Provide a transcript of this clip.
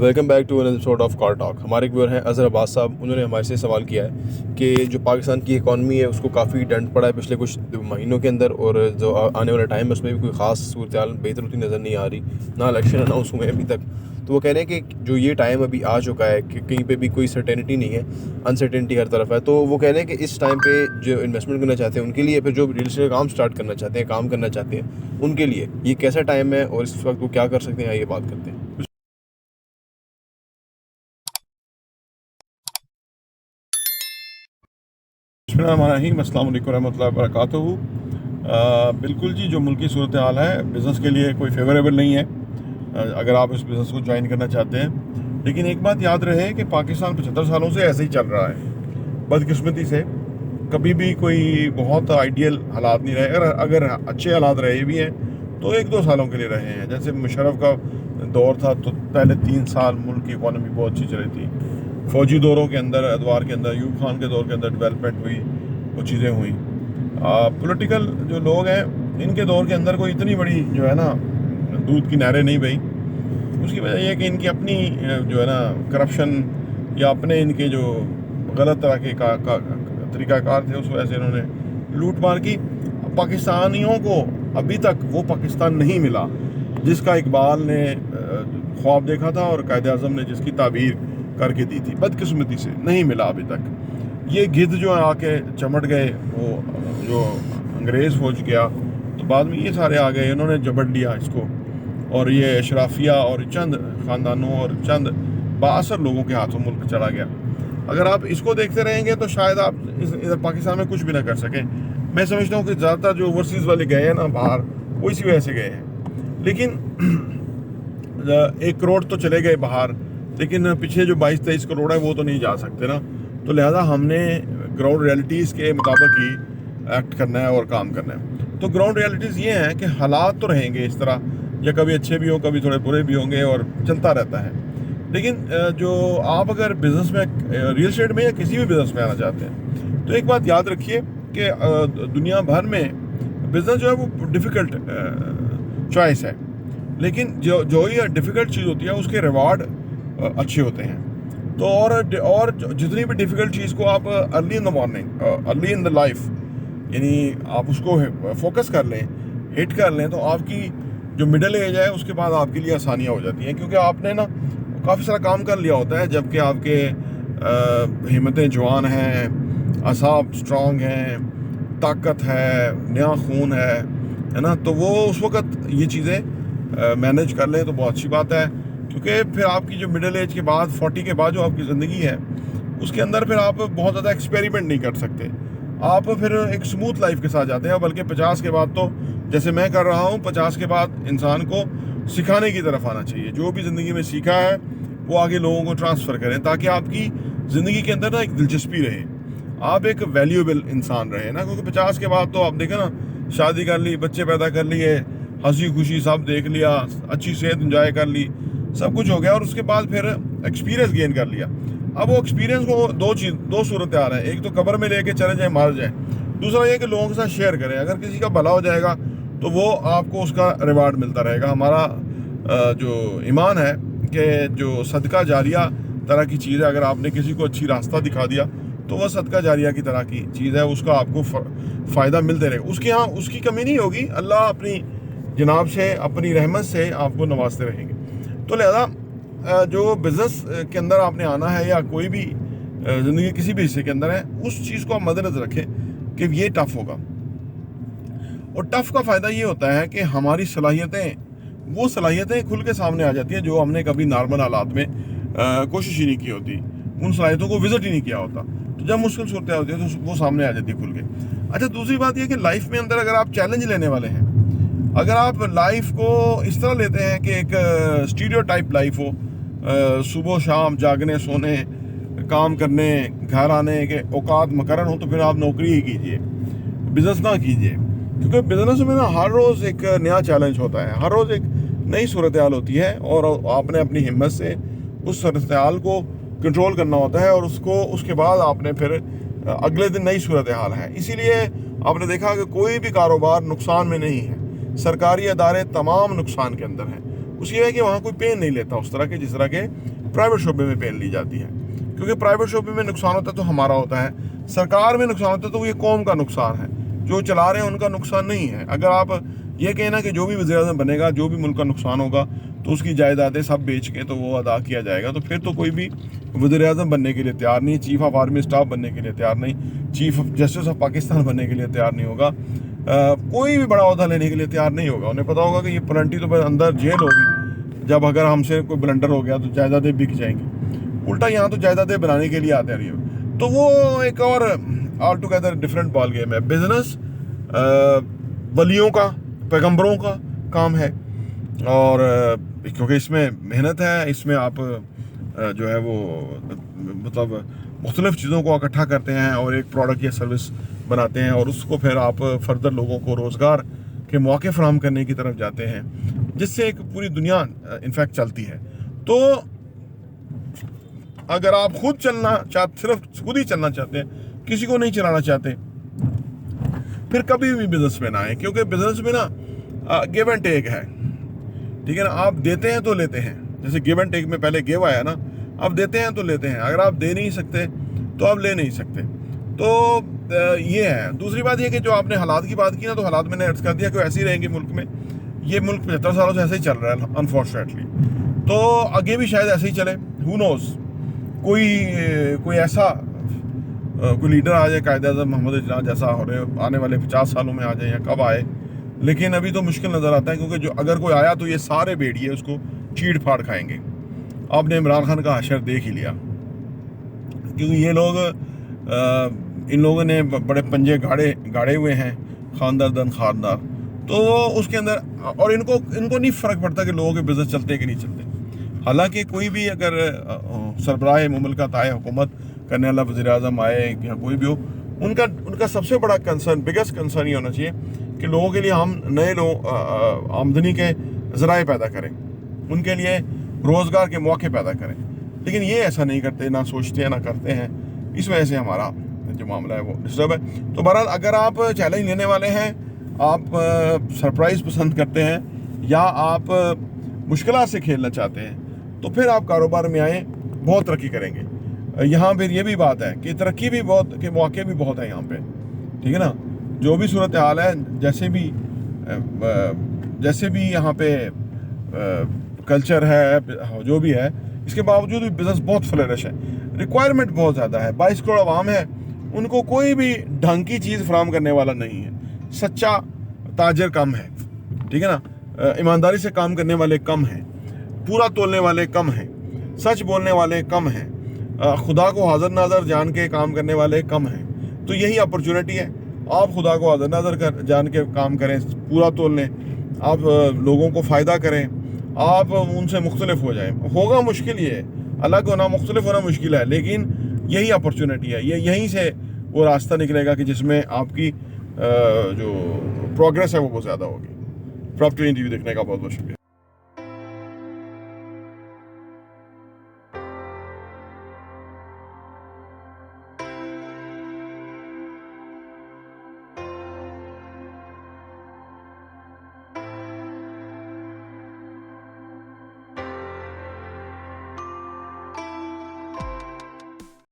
Welcome back to another episode of car talk. ہمارے ایک ویور ہیں اظہر عباس صاحب. انہوں نے ہمارے سے سوال کیا ہے کہ جو پاکستان کی اکانومی ہے اس کو کافی ڈنٹ پڑا ہے پچھلے کچھ مہینوں کے اندر, اور جو آنے والا ٹائم ہے اس میں بھی کوئی خاص صورتحال بہتر ہوتی نظر نہیں آ رہی, نہ الیکشن اناؤنس ہوئے ابھی تک. تو وہ کہہ رہے ہیں کہ جو یہ ٹائم ابھی آ چکا ہے کہ کہیں پہ بھی کوئی سرٹینٹی نہیں ہے, انسرٹینٹی ہر طرف ہے. تو وہ کہہ رہے ہیں کہ اس ٹائم پہ جو انویسٹمنٹ کرنا چاہتے ہیں ان کے لیے, پھر جو ریل اسٹیٹ کا کام سٹارٹ کرنا چاہتے ہیں, کام کرنا چاہتے ہیں, ان کے لیے یہ کیسا ٹائم ہے اور اس وقت وہ کیا کر سکتے ہیں, یہ بات کرتے ہیں. بسم اللہ الرحمن الرحیم. السلام علیکم ورحمۃ اللہ وبرکاتہ. بالکل جی, جو ملکی صورتحال ہے بزنس کے لیے کوئی فیوریبل نہیں ہے اگر آپ اس بزنس کو جوائن کرنا چاہتے ہیں. لیکن ایک بات یاد رہے کہ پاکستان 75 سالوں سے ایسے ہی چل رہا ہے. بدقسمتی سے کبھی بھی کوئی بہت آئیڈیل حالات نہیں رہے. اگر اچھے حالات رہے بھی ہیں تو 1-2 سالوں کے لیے رہے ہیں. جیسے مشرف کا دور تھا تو پہلے 3 سال ملک کی اکانومی بہت اچھی چلی تھی. فوجی دوروں کے اندر, ادوار کے اندر, ایوب خان کے دور کے اندر ڈیولپمنٹ ہوئی, وہ چیزیں ہوئیں. پولیٹیکل جو لوگ ہیں ان کے دور کے اندر کوئی اتنی بڑی جو ہے نا دودھ کی نہریں نہیں بہی. اس کی وجہ یہ ہے کہ ان کی اپنی جو ہے نا کرپشن یا اپنے ان کے جو غلط طرح کے طریقہ کار تھے, اس وجہ سے انہوں نے لوٹ مار کی. پاکستانیوں کو ابھی تک وہ پاکستان نہیں ملا جس کا اقبال نے خواب دیکھا تھا اور قائد اعظم نے جس کی تعبیر کر کے دی تھی. بدقسمتی سے نہیں ملا ابھی تک. یہ گدھ جو آ کے چمٹ گئے, وہ جو انگریز فوج گیا تو بعد میں یہ سارے آ گئے, انہوں نے جبڑ لیا اس کو, اور یہ اشرافیہ اور چند خاندانوں اور چند بااثر لوگوں کے ہاتھوں ملک چلا گیا. اگر آپ اس کو دیکھتے رہیں گے تو شاید آپ ادھر پاکستان میں کچھ بھی نہ کر سکیں. میں سمجھتا ہوں کہ زیادہ تر جو اوورسیز والے گئے ہیں نا باہر, وہ اسی وجہ سے گئے ہیں. لیکن 1 کروڑ تو چلے گئے باہر, لیکن پیچھے جو 22-23 کروڑ ہے وہ تو نہیں جا سکتے نا. تو لہذا ہم نے گراؤنڈ ریالٹیز کے مطابق ہی ایکٹ کرنا ہے اور کام کرنا ہے. تو گراؤنڈ ریالٹیز یہ ہیں کہ حالات تو رہیں گے اس طرح, یا کبھی اچھے بھی ہوں کبھی تھوڑے برے بھی ہوں گے, اور چلتا رہتا ہے. لیکن جو آپ اگر بزنس میں, ریل اسٹیٹ میں یا کسی بھی بزنس میں آنا چاہتے ہیں تو ایک بات یاد رکھیے کہ دنیا بھر میں بزنس جو ہے وہ ڈیفیکلٹ چوائس ہے. لیکن جو یہ ڈیفیکلٹ چیز ہوتی ہے اس کے ریوارڈ اچھے ہوتے ہیں. تو اور جتنی بھی ڈیفیکلٹ چیز کو آپ early in the morning, early in the life, یعنی آپ اس کو فوکس کر لیں, ہٹ کر لیں, تو آپ کی جو مڈل ایج ہے اس کے بعد آپ کے لیے آسانیاں ہو جاتی ہیں. کیونکہ آپ نے نا کافی سارا کام کر لیا ہوتا ہے, جبکہ آپ کے ہمتیں جوان ہیں, اعصاب اسٹرانگ ہیں, طاقت ہے, نیا خون ہے نا. تو وہ اس وقت یہ چیزیں مینیج کر لیں تو بہت اچھی بات ہے. کیونکہ پھر آپ کی جو مڈل ایج کے بعد 40 کے بعد جو آپ کی زندگی ہے اس کے اندر پھر آپ بہت زیادہ ایکسپیریمنٹ نہیں کر سکتے. آپ پھر ایک سموتھ لائف کے ساتھ جاتے ہیں. بلکہ 50 کے بعد تو جیسے میں کر رہا ہوں, 50 کے بعد انسان کو سکھانے کی طرف آنا چاہیے. جو بھی زندگی میں سیکھا ہے وہ آگے لوگوں کو ٹرانسفر کریں, تاکہ آپ کی زندگی کے اندر نا ایک دلچسپی رہے, آپ ایک ویلیوبل انسان رہے نا. کیونکہ 50 کے بعد تو آپ دیکھیں نا, شادی کر لی, بچے پیدا کر لیے, ہنسی خوشی سب دیکھ لیا, اچھی صحت انجوائے کر لی, سب کچھ ہو گیا, اور اس کے بعد پھر ایکسپیرینس گین کر لیا. اب وہ ایکسپیرینس کو دو صورتیں آ رہے ہیں. ایک تو قبر میں لے کے چلے جائیں, مار جائیں. دوسرا یہ کہ لوگوں کے ساتھ شیئر کریں. اگر کسی کا بھلا ہو جائے گا تو وہ آپ کو اس کا ریوارڈ ملتا رہے گا. ہمارا جو ایمان ہے کہ جو صدقہ جاریہ طرح کی چیز ہے, اگر آپ نے کسی کو اچھی راستہ دکھا دیا تو وہ صدقہ جاریہ کی طرح کی چیز ہے, اس کا آپ کو فائدہ ملتے رہے گا. اس کے یہاں اس کی کمی نہیں ہوگی. اللہ اپنی جناب سے, اپنی رحمت سے آپ کو نوازتے رہیں گے. تو لہذا جو بزنس کے اندر آپ نے آنا ہے, یا کوئی بھی زندگی کسی بھی حصے کے اندر ہے, اس چیز کو آپ مد نظر رکھیں کہ یہ ٹف ہوگا. اور ٹف کا فائدہ یہ ہوتا ہے کہ ہماری وہ صلاحیتیں کھل کے سامنے آ جاتی ہیں جو ہم نے کبھی نارمل حالات میں کوشش ہی نہیں کی ہوتی, ان صلاحیتوں کو وزٹ ہی نہیں کیا ہوتا. تو جب مشکل صورتیں ہوتی ہیں تو وہ سامنے آ جاتی ہے کھل کے. اچھا, دوسری بات یہ کہ لائف میں اندر اگر آپ چیلنج لینے والے ہیں, اگر آپ لائف کو اس طرح لیتے ہیں کہ ایک اسٹیریو ٹائپ لائف ہو, صبح شام جاگنے سونے کام کرنے گھر آنے کے اوقات مقرر ہوں, تو پھر آپ نوکری ہی کیجئے, بزنس نہ کیجئے. کیونکہ بزنس میں نا ہر روز ایک نیا چیلنج ہوتا ہے, ہر روز ایک نئی صورتحال ہوتی ہے, اور آپ نے اپنی ہمت سے اس صورتحال کو کنٹرول کرنا ہوتا ہے, اور اس کے بعد آپ نے پھر اگلے دن نئی صورتحال ہے. اسی لیے آپ نے دیکھا کہ کوئی بھی کاروبار نقصان میں نہیں ہے. سرکاری ادارے تمام نقصان کے اندر ہیں. اس یہ ہے کہ وہاں کوئی پین نہیں لیتا اس طرح کے جس طرح کے پرائیویٹ شعبے میں پین لی جاتی ہے، کیونکہ پرائیویٹ شعبے میں نقصان ہوتا ہے تو ہمارا ہوتا ہے، سرکار میں نقصان ہوتا ہے تو وہ یہ قوم کا نقصان ہے، جو چلا رہے ہیں ان کا نقصان نہیں ہے۔ اگر آپ یہ کہیں نا کہ جو بھی وزیر اعظم بنے گا، جو بھی ملک کا نقصان ہوگا تو اس کی جائیدادیں سب بیچ کے تو وہ ادا کیا جائے گا، تو پھر تو کوئی بھی وزیر اعظم بننے کے لیے تیار نہیں، چیف آف آرمی اسٹاف بننے کے لیے تیار نہیں، چیف جسٹس آف پاکستان بننے کے لیے تیار نہیں ہوگا، کوئی بھی بڑا عہدہ لینے کے لیے تیار نہیں ہوگا۔ انہیں پتا ہوگا کہ یہ پلنٹی تو بس اندر جیل ہوگی، جب اگر ہم سے کوئی بلنڈر ہو گیا تو جائیدادیں بک جائیں گی، الٹا یہاں تو جائیدادیں بنانے کے لیے آتے ہیں، تو وہ ایک اور all together different ball game ہے۔ بزنس ولیوں کا، پیغمبروں کا کام ہے، اور کیونکہ اس میں محنت ہے، اس میں آپ جو ہے وہ مطلب مختلف چیزوں کو اکٹھا کرتے ہیں اور ایک پروڈکٹ یا سروس بناتے ہیں، اور اس کو پھر آپ فردر لوگوں کو روزگار کے موقع فراہم کرنے کی طرف جاتے ہیں، جس سے ایک پوری دنیا انفیکٹ چلتی ہے۔ تو اگر آپ خود چلنا چاہتے، صرف خود ہی چلنا چاہتے ہیں، کسی کو نہیں چلانا چاہتے، پھر کبھی بھی بزنس میں نہ آئیں، کیونکہ بزنس میں نا گیو اینڈ ٹیک ہے، ٹھیک ہے نا، آپ دیتے ہیں تو لیتے ہیں، جیسے گیو اینڈ ٹیک میں پہلے گیو آیا نا، آپ دیتے ہیں تو لیتے ہیں، اگر آپ دے نہیں سکتے تو آپ لے نہیں سکتے، تو یہ ہے۔ دوسری بات یہ کہ جو آپ نے حالات کی بات کی نا، تو حالات میں نے عرض کر دیا کہ ایسے ہی رہیں گے ملک میں، یہ ملک 75 سالوں سے ایسے ہی چل رہا ہے انفارچونیٹلی، تو آگے بھی شاید ایسے ہی چلے، ہو نوز، کوئی ایسا کوئی لیڈر آ جائے، قائد اعظم محمد اجلاس جیسا ہو رہے آنے والے 50 سالوں میں آ جائے یا کب آئے، لیکن ابھی تو مشکل نظر آتا ہے، کیونکہ جو اگر کوئی آیا تو یہ سارے بیڑیے اس کو چیڑ پھاڑ کھائیں گے۔ آپ نے عمران خان کا حشر دیکھ ہی لیا، کیونکہ یہ لوگ ان لوگوں نے بڑے پنجے گاڑے ہوئے ہیں، خاندار دن خاندار، تو اس کے اندر، اور ان کو نہیں فرق پڑتا کہ لوگوں کے بزنس چلتے کہ نہیں چلتے۔ حالانکہ کوئی بھی اگر سربراہ مملکہ آئے، حکومت کرنے والا وزیر اعظم آئے یا کوئی بھی ہو، ان کا سب سے بڑا کنسرن، بگیسٹ کنسرن یہ ہونا چاہیے کہ لوگوں کے لیے ہم نئے آمدنی کے ذرائع پیدا کریں، ان کے لیے روزگار کے موقع پیدا کریں، لیکن یہ ایسا نہیں کرتے، نہ سوچتے ہیں نہ کرتے ہیں، اس وجہ سے ہمارا جو معاملہ ہے وہ ڈسٹرب ہے۔ تو بہرحال اگر آپ چیلنج لینے والے ہیں، آپ سرپرائز پسند کرتے ہیں، یا آپ مشکلات سے کھیلنا چاہتے ہیں، تو پھر آپ کاروبار میں آئیں، بہت ترقی کریں گے۔ یہاں پھر یہ بھی بات ہے کہ ترقی بھی بہت، کہ موقع بھی بہت ہے یہاں پہ، ٹھیک ہے نا، جو بھی صورتحال ہے، جیسے بھی یہاں پہ کلچر ہے، جو بھی ہے، اس کے باوجود بھی بزنس بہت فلرش ہے، ریکوائرمنٹ بہت زیادہ ہے، 22 کروڑ عوام ہے، ان کو کوئی بھی ڈھنگ کی چیز فراہم کرنے والا نہیں ہے، سچا تاجر کم ہے، ٹھیک ہے نا، ایمانداری سے کام کرنے والے کم ہیں، پورا تولنے والے کم ہیں، سچ بولنے والے کم ہیں، خدا کو حاضر ناظر جان کے کام کرنے والے کم ہیں۔ تو یہی اپرچونٹی ہے، آپ خدا کو حاضر ناظر جان کے کام کریں، پورا تول لیں، آپ لوگوں کو فائدہ کریں، آپ ان سے مختلف ہو جائیں۔ ہوگا مشکل، یہ الگ ہونا، مختلف ہونا مشکل ہے، لیکن یہی اپرچونٹی ہے، یہیں سے وہ راستہ نکلے گا کہ جس میں آپ کی جو پروگریس ہے وہ بہت زیادہ ہوگی۔ پراپرٹی انٹرویو دیکھنے کا بہت بہت شکریہ۔